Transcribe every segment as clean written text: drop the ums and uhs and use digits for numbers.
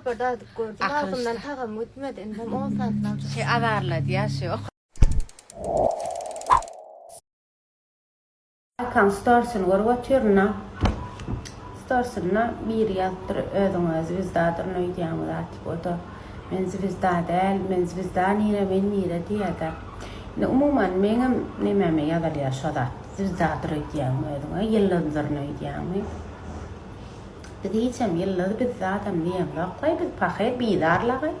Burada gördüm. Ağzımdan tağım ötmedi. Hem 10 saatini alacak. Şey adarladı ya şey yok. Kan storsunu görüp oturna. Storsuna bir yaptır özüňiz bizdadyr nöýdýäňiz atyp otur. Men bizda däl, men bizda nire men nire diýär. Umuman meňem nememe ýazar şoda. Bizdadyr diýýäň özüňe ýyllardyr nöýdýäňmi? Diýçem ýyllary bizdatam diýem. Oqay biz pahy bidarlagy.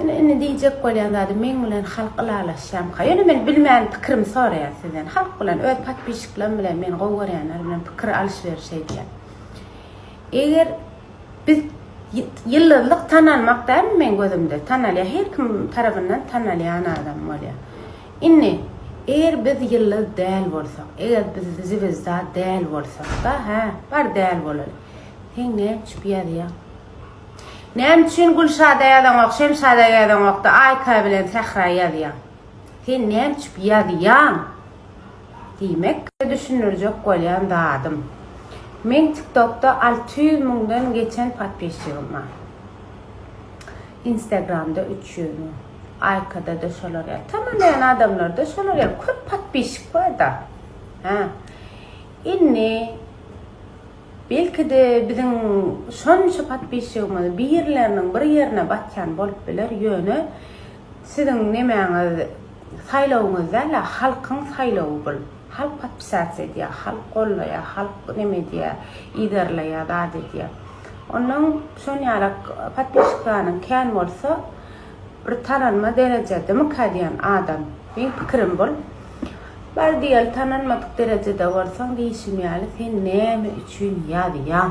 Ine diýjek bolýandy men bilen halqylalaşýam. Ýöne men bilmän pikirimi soraýar sizden. Halk bilen öz patbişiklerim bilen men gowgarýanlar bilen pikir alşberiş edýär. Eger biz ýyllarlyk tananmakdan men gözümde tanalýar, her kim tarapyndan tanalýan adam bolýar. Inne eger biz ýyllar däl bolsak, eger biz bizda däl bolsak da bar däl bolary. Sen ne çüpýärýär? Näme üçin Gülşada ýadan okşam Şada ýadan okda Aýka bilen Sahra ýazýar. Sen näme üçin ýazýan? Diýmek düşünürjek bolýan dadym. Men TikTokda 600 000dan geçen patbeşligim var. Instagramda 300 000. Aykada da şolar ýa. Tamam adamlarda şolar ýa. Köp patbeşik bar da. Inne belki de bizim şonça patbeşigimiz bir yerlerinin bir yerine batýan bolup biler ýöne sizin nemäňiz saýlawyňyzda halkyň saýlawy bol. Halk patbisat edýär, halk gollaýar, halk neme diýär, iderleýär, dad edýär. Onuň şon ýarak patbeşikanyň kän bolsa bir tananma derejede mukadýan adam. Men pikirim bol. Bar diýel tananmadyk derejede bolsaň diýişimýäli sen näme üçin ýazýan?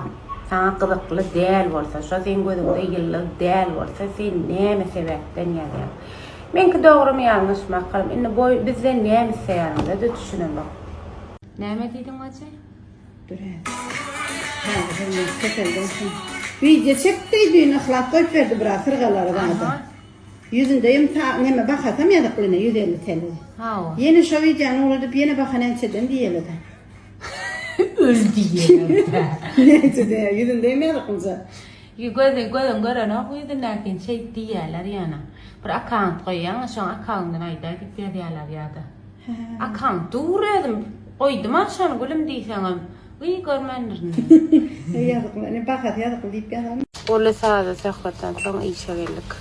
Sana gyzykly däl bolsa, şo sen gözüňde ýyllar däl bolsa sen näme sebäpden ýazýan? Menki dogrymy ýalňyşmy akalym. Indi boy bizden näme seýärinde de düşünen bak. Näme diýdiň aje? Durä. Şimdi keselden şimdi. Video çekdi düýün ahlap goýup berdi bir asyrgalary barda. Yüzündeyim ta neme bakasam ýazyklyna 150 TL. Yeni şo videony urudup yine bakanançeden diýeldi. Öldü ýerde. Neyse de yüzündeyim ýazyklyna. Gözün gören ok ýüzündäki şey diýerler ýana. Bir account goýýan, şo accountdan aýda dip berýärler ýa-da. Account durýadym. Oydum aşan gülüm diýseňem. Uy görmendirin. Ýazyklyna ne bakat ýazykly diýip ýazam. Ola saada sahwatdan soň işe geldik.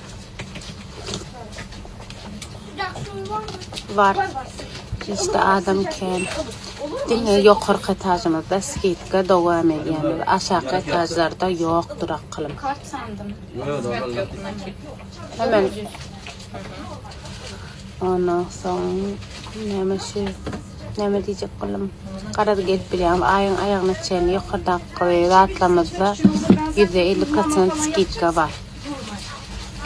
Var. İşte adam ken. Dine ýokarky etajymyzda skitga dowam edýär. Aşağı etajlarda ýokdur akylym. Kart sandım. Hemen. Ondan soň näme diýjek bolum? Garady gelip bilýär. Aýagyna çen ýokarda atlamyzda 150% skitga bar.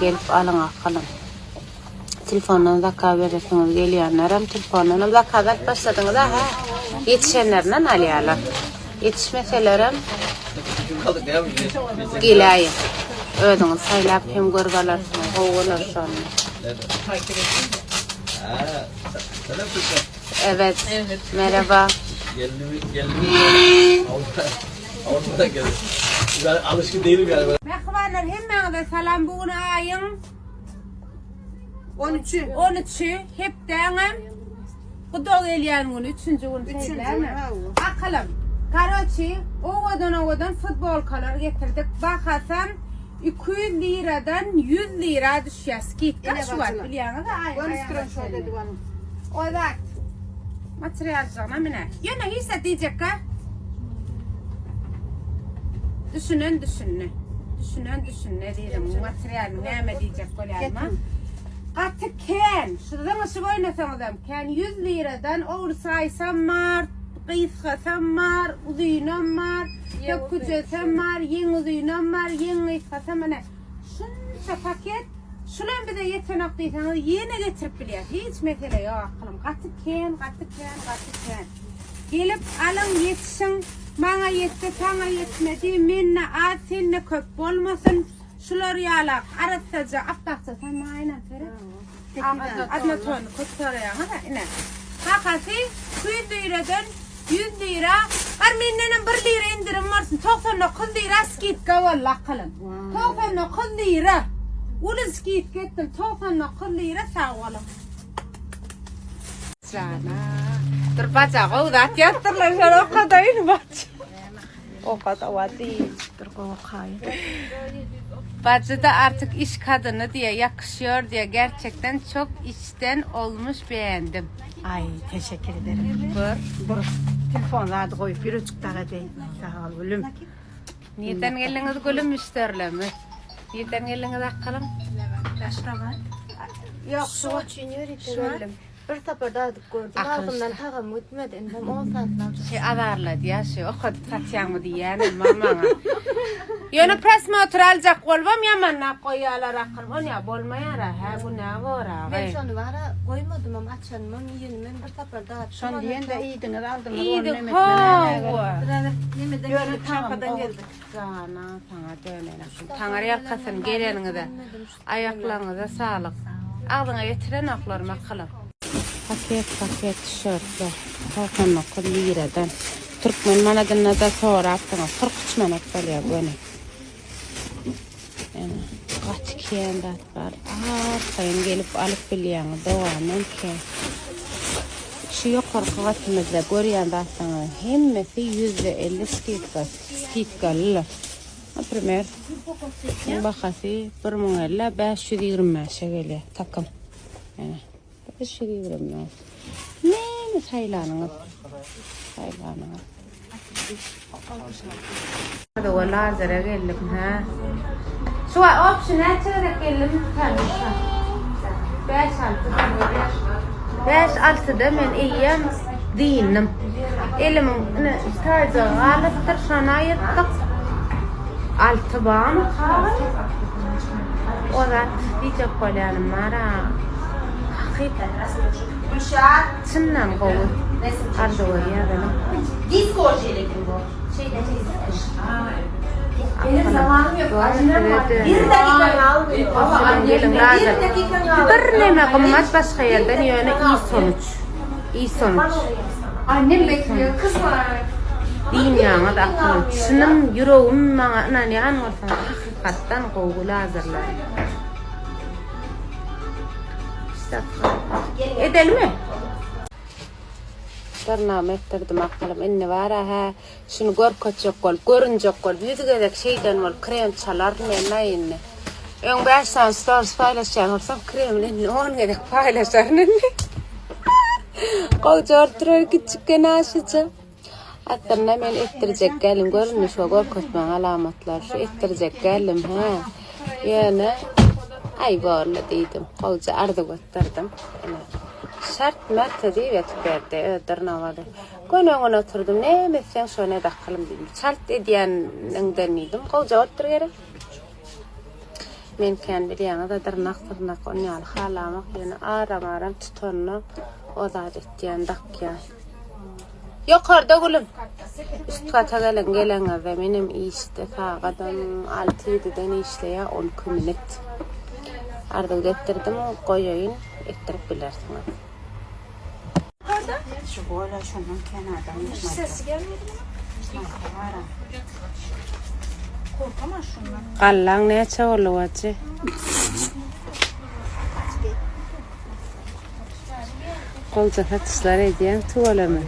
Gelip alyň akylym. Telefondan zakaz beresiňiz gelýänler telefondan zakaz alyp başladyňyz Yetişenlerden alýarlar. Yetişmeselerem gelýär. Özüňiz saýlap hem görgalarsynız, gowgalarsynız. Evet. Merhaba. Geldim. Avrupa geldim. Ben alışkın değilim yani. Merhabalar, hemmeňize salam. Bugün aýyň 13'ü hep deňem. Gudog elýän gün 3-nji gün. Akylym. Karoçy, owadan futbolkalar getirdik. Bakasam 200 liradan 100 lira düşýär skitga şu var bilýäňiz. Odat. Material jana mene. Ýöne hisse diýjekka. Düşünen diýerim. Material näme diýjek bolýarmy? Gaty ken. Şuradan aşağı oynasaňyzam ken 100 liradan oursaýsam mar, gysgasam mar, uzynam mar, ýokujasam mar, ýeň uzynam mar, ýeň gysgasam mene. Şunça paket. Şulan bize ýetseňok diýseňiz ýene getirip bilýär. Hiç mesele ýok akylym. Gaty ken. Gelip alyň ýetişiň, maňa ýetse, saňa ýetmedi, menne az, senne köp bolmasyn. Şular ýalak, arassaja, aptaqsa sen maýna sere. Adna ton, kotsara ýa, ine. Hakasy 100 liradan 100 lira Armin'den 1 lira indirim varsın. 99 lira skitka vallahi kalın. 99 lira. Ulu skit gittim. 99 lira sağ olun. Sana. Dur bacağı udat yattırlar. Şöyle o kadarını bac. O kadar vadi. Dur kokayım. Bacı da artık iş kadını diye yakışıyor diye gerçekten çok içten olmuş beğendim. Ay teşekkür ederim. Dur. Telefonları koyup bir uçuk daha değil. Sağ ol gülüm. Niyeten geliniz gülüm müşterilerimiz. Niyeten geliniz akalım. Yok şu için yürütelim. Bir sefer daha gördüm. Ağzımdan tağım ötmedi. Endim 10 saatler. Şey adarladı ya şey o kadar satyanı diyenim mamana. Yönü presme oturalacak olmam yamanla koyalar akılım. O ne bolmayara ha bu ne var ha. Ben şunu vara koymadım ama açanmam yiyelim. Ben bir sefer daha. Son diyen de iyiydiniz aldınız. İyiydi ha. Yürü çampadan geldik. Sana dönelim. Tanar yakasın geleninize. Ayaklarınıza sağlık. Ağzına getiren aklarıma kalın. Paket tişörtler. 99 liradan. Türkmen manadan da sonra attınız. 43 manat kalıyor böyle. Yani kaç kiyendat var. Sayın gelip alıp biliyorsun. Devamen ki. Şu yukarı katımızda görüyen da sana hemmesi %50 skitkalılar. Primer. Bakası 1.50 520 geliyor takım. Yani 520. Ne sayılanınız? Sayılanınız. Hadi vallahi zara geldim ha. Şu option açarak geldim tanışa. 5-6'da ben iyiyim değilim. Elimin tarzı alıptır şana yettik. 6 bağım kal. Orat diyecek kolanım var ha. Çınlam kovu. Arda var ya benim. Disko şeylekim bu. Benim zamanım yok. Acınım var. 1 dakika almıyor. Gelin lazım. Bir neme kımmat başka yerden yani iyi sonuç. İyi sonuç. Annem bekliyor. Kız var. Dünyana da akılım. Şunun yüreğim bana ne anlarsan hakikaten kovgulu hazırlar. Edelim mi? Tırnağım ettirdim aklım. İnne var ha. Şunu gör kaçacak ol, görünecek ol. Yüzgedek şeyden ol, krem çalar ne inne. Ön 5 tane stories paylaşacağım olsam kremle 10 gedek paylaşar ne? Koca ortaya küçükken aşıca. Hatta ben ettirecek gelim görünmüş o gör kaçman alamatlar. Şu ettirecek gelim ha. Yani ay varla dedim. Koca ardı götürdüm. Şart mert diye verdi ödürnavada. Konuğuna oturdum ne mesela şöyle dakalım dedim. Şart ediyenden idim. Koca otur yere. Men kendi biliyana da tırnak onu al halamak yani aram tutanla o da ediyen dakya. Yukarıda gülüm. Üst kata gelen ve benim işte kadın 6-7'den işleye 12 minut. Arada getirdim koyayım ettirip bilersiniz. Şu böyle şunun kenardan. Sesi gelmedi mi? Korkama şundan. Kallang ne çağırlı vacı? Kolca satışlar ediyen tuvalama.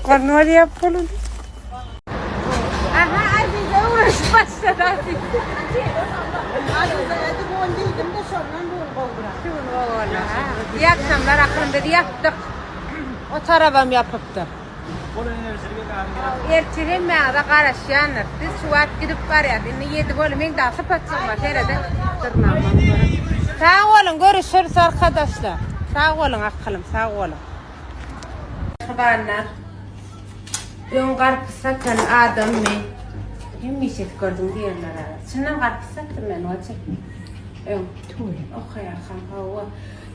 Kan var yapalım. Aha Azize uğraş başladı Azize. Azize bu ondaydım da şundan bu İyi akşamlar aklımda yaptık. O tarafım yapıptı. Ertirin mağda qaraş yanır. Biz şu vaat gidip var ya. Şimdi 7 bölümün daha kapatacağım var. Herede tırnağım. Sağ olun. Görüşürüz arkadaşlar. Sağ olun aklım. Sağ olun. Şabanlar. Ön karpısa kan adam mı? Hem bir şey gördüm diyorlar. Şundan karpısa ben o çek. Ön. Okay akşam hava.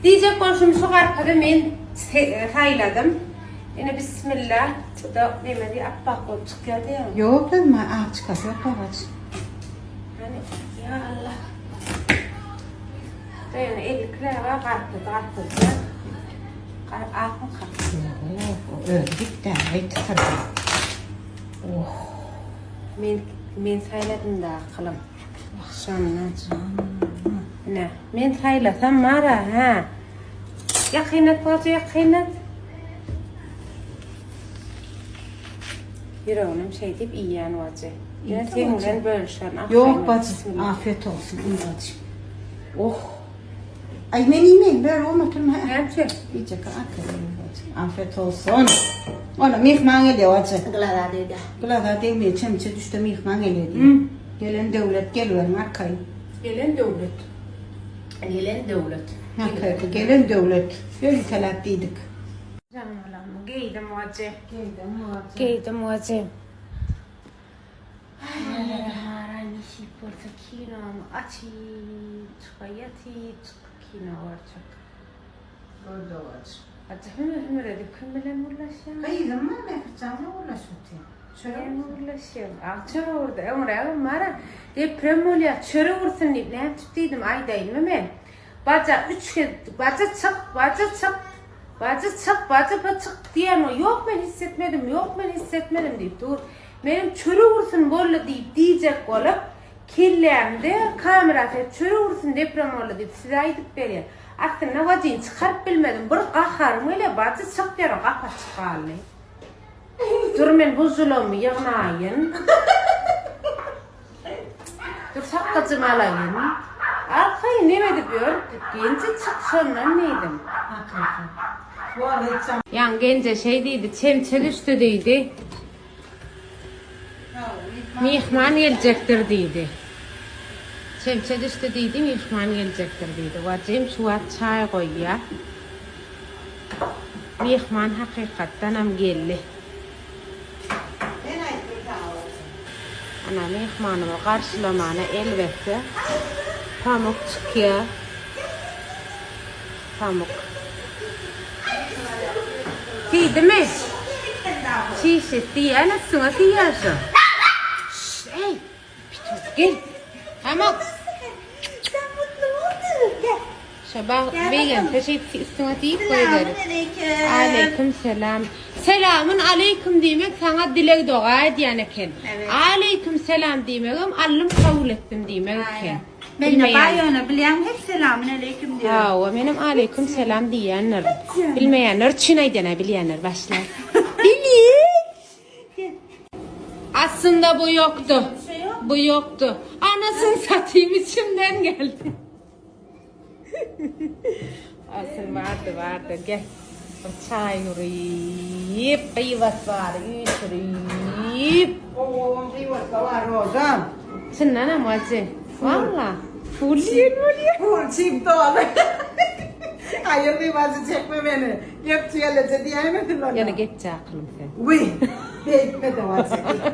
Diyecek konuşum şu karpıda ben sayladım. Yine bismillah. Da demedi appak o çıkıyor değil mi? Yok kızma ağaç çıkıyor ağaç. Hani Ya Allah. Dayan elikler var karpuz ya. Akın kalktı. Öldük de ayıt sarı. Men sayladım da kılım. Akşamdan. Ne? Men saylasam mara ha. Ya kıynat bacı ya kıynat. Bir oğlum şey deyip yiyen bacı. Yine teğmulen bölüşen. Yok bacı. Afiyet olsun bacı. Oh. Ay ben yemeyim böyle olmadım ha. Hemşe. İyice akıllı bacı. Afiyet olsun. Ona mihman geliyor bacı. Glada dedi. Glada demeye çemçe düştü mihman geliyor diye. Gelen devlet geliyor arkayı. Gelen devlet. Gelen devlet. Arkayı gelen devlet. Böyle talattıydık. Canım giydim bacı. Giydim bacı. Nişi porta kinam açı çıkayati kina var çok. Orada bacı. Acı hümür edip kümle murlaşıyor. Kaydım mı ne kıçamla uğraşıyor. Şöyle murlaşıyor. Çöre orada ömre mara deprem oluyor. Çöre vursun deyip ne tuttuydım ay değil mi ben? Baca 3 kez baca çık diyen o yok ben hissetmedim deyip dur. Benim çöre vursun böyle deyip diyecek olup kirlerimde kamerası çöre vursun deprem oldu deyip size aydıp veriyor. Aslında vacıyı çıkarıp bilmedim. Bir qaharım öyle bacı çık derim qapa çıkarlı. Dur ben bu zulümü yığınayın. Dur sakıcım alayım. Arkayı ne diyor? Gence çıkışından neydim? Yani gence şey değildi, çemçel üstü değildi. Mihman gelecektir deydi. Çemçel üstü deydi, mihman gelecektir deydi. Vacım şu at çay koy ya. Mihman hakikatten hem geldi. Ana mihmanımı karşılamana elbette pamuk çıkıyor. Pamuk. Değil mi? Çiğsit diye anasına diyorsun. Hey, gel. Pamuk. Sen mutlu oldun. Gel. Şabah beygem teşekkür üstüne deyip koyarım. Selamünaleyküm. Aleyküm selam. Selamun aleyküm demek sana dilek dua diyeneken. Evet. Aleyküm selam demekim Allah'ım kabul ettim demeken. Ben de bayana bilen hep selamünaleyküm diyorum. Ha, benim aleyküm selam diyenler. Bilmeyenler Çinay'dan bilenler başlar. Bilin. Aslında bu yoktu. Bu yoktu. Anasını satayım içimden geldi. Aslında vardı. Gel. Çay yürüyüp, kıyvat var, yürüyüp. Oğlum kıyvat var hocam. Çınlan ama acı. Valla. Fulliyen. Çiğim doğalı. Hayır kıyvatı çekme beni. Yap çiğelece diyemedin ona. Yana geçecek aklım sen. Uy. Değitmedi vazgeçti.